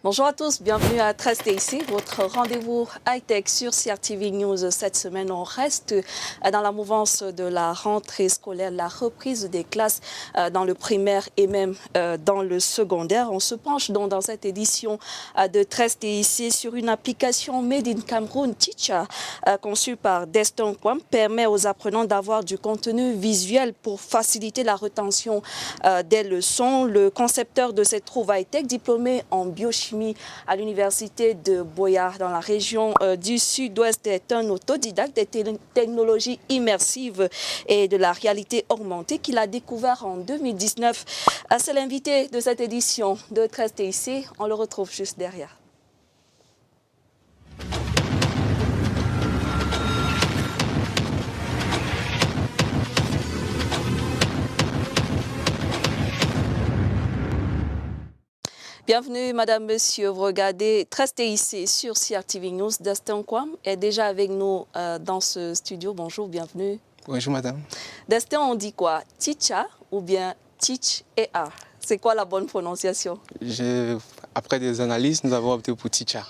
Bonjour à tous, bienvenue à 13TIC, votre rendez-vous high-tech sur CRTV News. Cette semaine, on reste dans la mouvance de la rentrée scolaire, la reprise des classes dans le primaire et même dans le secondaire. On se penche donc dans cette édition de 13TIC sur une application Made in Cameroun Teacher conçue par Destin Kwam, permet aux apprenants d'avoir du contenu visuel pour faciliter la rétention des leçons. Le concepteur de cette trouvaille high-tech, diplômé en biochimie à l'université de Boya dans la région du sud-ouest, est un autodidacte des technologies immersives et de la réalité augmentée qu'il a découvert en 2019. C'est l'invité de cette édition de 13TIC. On le retrouve juste derrière. Bienvenue, madame, monsieur. Vous regardez 13TIC sur CRTV News. Destin Kwam est déjà avec nous dans ce studio. Bonjour, bienvenue. Bonjour, madame. Destin, on dit quoi? Teacher ou bien teach et art? C'est quoi la bonne prononciation? Après des analyses, nous avons opté pour teacher.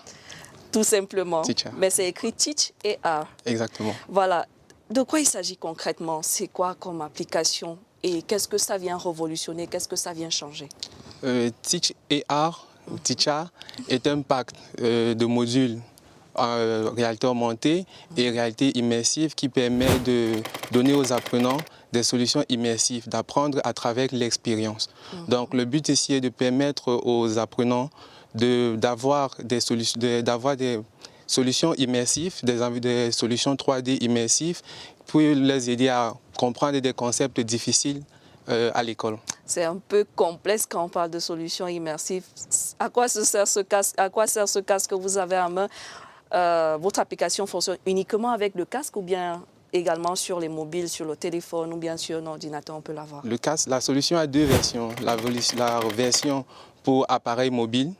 Tout simplement. Teacher. Mais c'est écrit teach et art. Exactement. Voilà. De quoi il s'agit concrètement? C'est quoi comme application? Et qu'est-ce que ça vient révolutionner? Qu'est-ce que ça vient changer? Teach et art, Teacher, est un pacte de modules en réalité augmentée et réalité immersive qui permet de donner aux apprenants des solutions immersives, d'apprendre à travers l'expérience. Donc le but ici est de permettre aux apprenants d'avoir des solutions immersives, des solutions 3D immersives pour les aider à comprendre des concepts difficiles à l'école. C'est un peu complexe quand on parle de solutions immersives. À quoi sert ce casque? À quoi sert ce casque que vous avez en main? Votre application fonctionne uniquement avec le casque ou bien également sur les mobiles, sur le téléphone ou bien sur un ordinateur, on peut l'avoir? Le casque, la solution a deux versions. La version pour appareil mobile,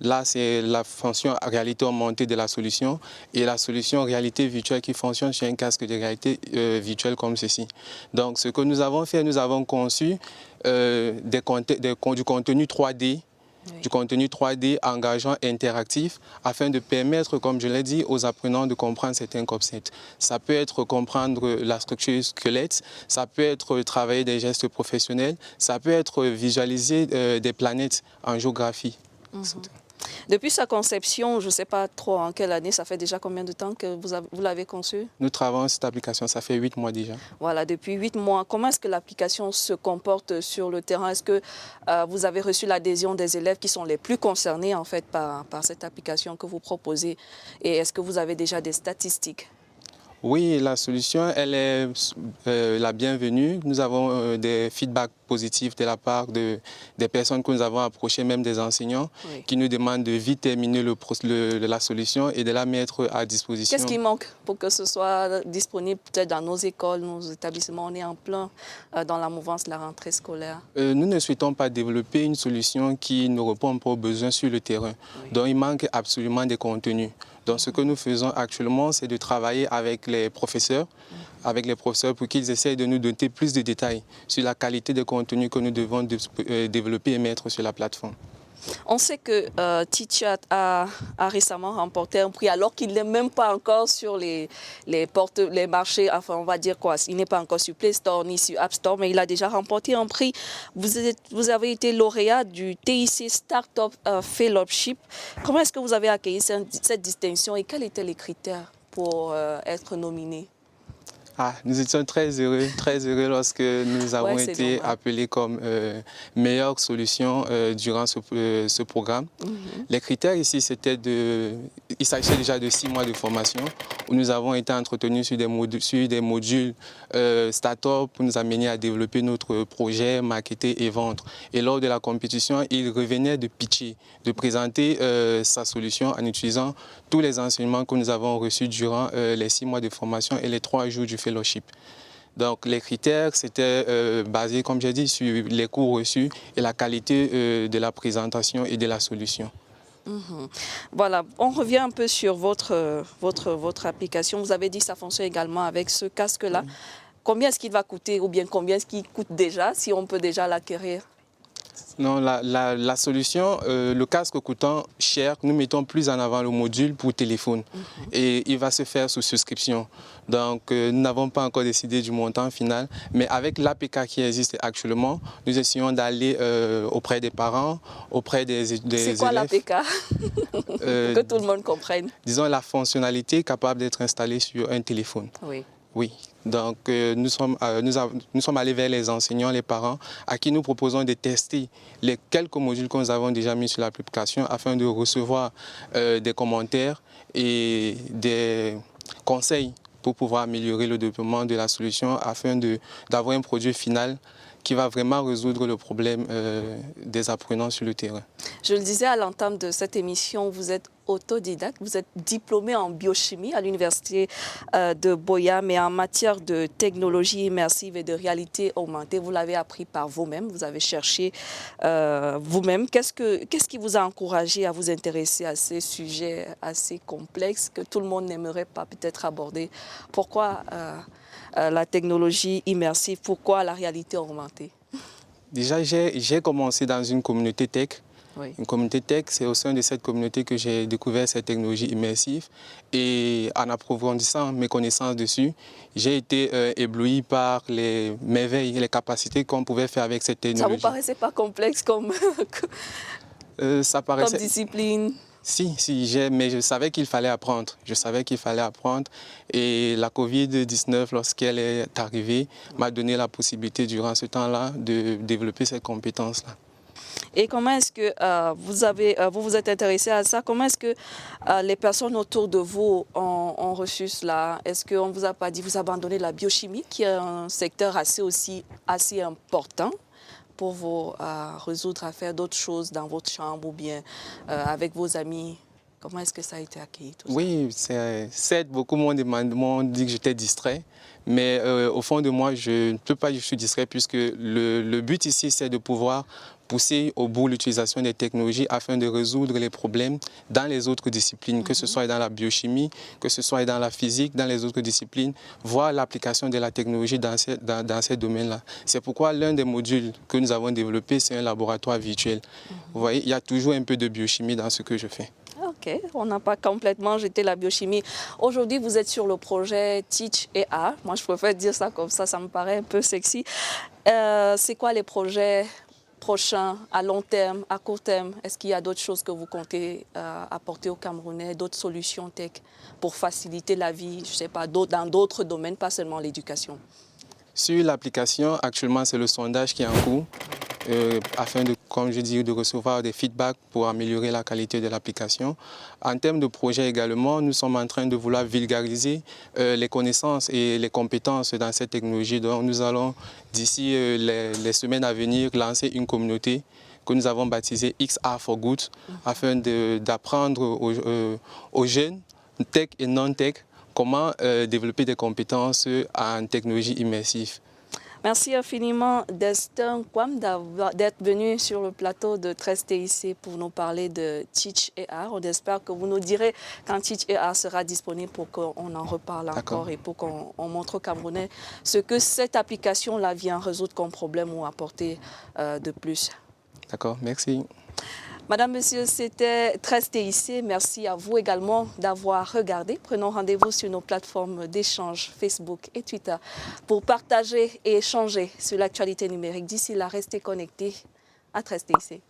là c'est la fonction réalité augmentée de la solution et la solution réalité virtuelle qui fonctionne sur un casque de réalité virtuelle comme ceci. Donc ce que nous avons fait, nous avons conçu du contenu 3D, du contenu 3D engageant interactif afin de permettre, comme je l'ai dit, aux apprenants de comprendre certains concepts. Ça peut être comprendre la structure squelette, ça peut être travailler des gestes professionnels, ça peut être visualiser des planètes en géographie. Depuis sa conception, je ne sais pas trop en quelle année, ça fait déjà combien de temps que vous l'avez conçue? Nous travaillons sur cette application, ça fait 8 mois déjà. Voilà, depuis 8 mois. Comment est-ce que l'application se comporte sur le terrain? Est-ce que vous avez reçu l'adhésion des élèves qui sont les plus concernés en fait, par cette application que vous proposez? Et est-ce que vous avez déjà des statistiques? Oui, la solution, elle est la bienvenue. Nous avons des feedbacks positifs de la part des personnes que nous avons approchées, même des enseignants, qui nous demandent de vite terminer la solution et de la mettre à disposition. Qu'est-ce qui manque pour que ce soit disponible peut-être dans nos écoles, nos établissements? On est en plein dans la mouvance de la rentrée scolaire. Nous ne souhaitons pas développer une solution qui ne répond pas aux besoins sur le terrain. Donc il manque absolument des contenus. Donc ce que nous faisons actuellement, c'est de travailler avec les professeurs, pour qu'ils essayent de nous donner plus de détails sur la qualité des contenus que nous devons développer et mettre sur la plateforme. On sait que Teacher a récemment remporté un prix alors qu'il n'est même pas encore sur les marchés, enfin on va dire quoi, il n'est pas encore sur Play Store ni sur App Store, mais il a déjà remporté un prix. Vous avez été lauréat du TIC Startup Fellowship. Comment est-ce que vous avez accueilli cette distinction et quels étaient les critères pour être nominé? Nous étions très heureux lorsque nous avons été appelés comme meilleure solution durant ce programme. Les critères ici, il s'agissait déjà de 6 mois de formation où nous avons été entretenus sur des modules start-up pour nous amener à développer notre projet, marketer et vendre. Et lors de la compétition, il revenait de pitcher, de présenter sa solution en utilisant tous les enseignements que nous avons reçus durant les 6 mois de formation et les 3 jours du fellowship. Donc les critères, c'était basé, comme j'ai dit, sur les cours reçus et la qualité de la présentation et de la solution. Voilà, on revient un peu sur votre application. Vous avez dit que ça fonctionne également avec ce casque-là. Combien est-ce qu'il va coûter ou bien combien est-ce qu'il coûte déjà, si on peut déjà l'acquérir? Non, la solution, le casque coûtant cher, nous mettons plus en avant le module pour téléphone. Et il va se faire sous souscription. Donc, nous n'avons pas encore décidé du montant final. Mais avec l'APK qui existe actuellement, nous essayons d'aller auprès des parents, auprès des élèves. C'est quoi l'APK? Que tout le monde comprenne. Disons la fonctionnalité capable d'être installée sur un téléphone. Oui. Oui, donc nous sommes allés vers les enseignants, les parents, à qui nous proposons de tester les quelques modules que nous avons déjà mis sur l'application afin de recevoir des commentaires et des conseils pour pouvoir améliorer le développement de la solution afin d'avoir un produit final qui va vraiment résoudre le problème des apprenants sur le terrain. Je le disais à l'entame de cette émission, vous êtes autodidacte, vous êtes diplômé en biochimie à l'université de Boya, mais en matière de technologie immersive et de réalité augmentée, vous l'avez appris par vous-même, vous avez cherché vous-même. Qu'est-ce qui vous a encouragé à vous intéresser à ces sujets assez complexes que tout le monde n'aimerait pas peut-être aborder? Pourquoi la technologie immersive, pourquoi la réalité augmentée? Déjà, j'ai commencé dans une communauté tech. Oui. Une communauté tech, c'est au sein de cette communauté que j'ai découvert cette technologie immersive. Et en approfondissant mes connaissances dessus, j'ai été ébloui par les merveilles et les capacités qu'on pouvait faire avec cette technologie. Ça ne vous paraissait pas complexe comme discipline? Si, mais je savais qu'il fallait apprendre. Je savais qu'il fallait apprendre. Et la Covid-19, lorsqu'elle est arrivée, m'a donné la possibilité durant ce temps-là de développer cette compétence-là. Et comment est-ce que vous vous êtes intéressé à ça? Comment est-ce que les personnes autour de vous ont reçu cela? Est-ce qu'on ne vous a pas dit vous abandonnez la biochimie, qui est un secteur assez important pour vous résoudre à faire d'autres choses dans votre chambre ou bien avec vos amis? Comment est-ce que ça a été accueilli tout ça? Oui, certes, beaucoup m'ont dit que j'étais distrait, mais au fond de moi, je ne peux pas dire que je suis distrait puisque le but ici, c'est de pouvoir pousser au bout l'utilisation des technologies afin de résoudre les problèmes dans les autres disciplines, que ce soit dans la biochimie, que ce soit dans la physique, dans les autres disciplines, voir l'application de la technologie dans ces domaines-là. C'est pourquoi l'un des modules que nous avons développé, c'est un laboratoire virtuel. Vous voyez, il y a toujours un peu de biochimie dans ce que je fais. Ok, on n'a pas complètement jeté la biochimie. Aujourd'hui, vous êtes sur le projet Teach AI. Moi, je préfère dire ça comme ça me paraît un peu sexy. C'est quoi les projets prochains, à long terme, à court terme? Est-ce qu'il y a d'autres choses que vous comptez apporter aux Camerounais, d'autres solutions tech pour faciliter la vie, je ne sais pas, dans d'autres domaines, pas seulement l'éducation? Sur l'application, actuellement, c'est le sondage qui est en cours. Afin de, comme je dis, de recevoir des feedbacks pour améliorer la qualité de l'application. En termes de projet également, nous sommes en train de vouloir vulgariser les connaissances et les compétences dans cette technologie. Donc nous allons, d'ici les semaines à venir, lancer une communauté que nous avons baptisée XR for Good, afin d'apprendre aux jeunes, tech et non-tech, comment développer des compétences en technologie immersive. Merci infiniment Destin Kwam d'être venu sur le plateau de 13TIC pour nous parler de Teach AI. On espère que vous nous direz quand Teach AI sera disponible pour qu'on en reparle encore et pour qu'on montre aux Camerounais ce que cette application-là vient résoudre comme problème ou apporter de plus. D'accord, merci. Madame, Monsieur, c'était 13TIC. Merci à vous également d'avoir regardé. Prenons rendez-vous sur nos plateformes d'échange Facebook et Twitter pour partager et échanger sur l'actualité numérique. D'ici là, restez connectés à 13TIC.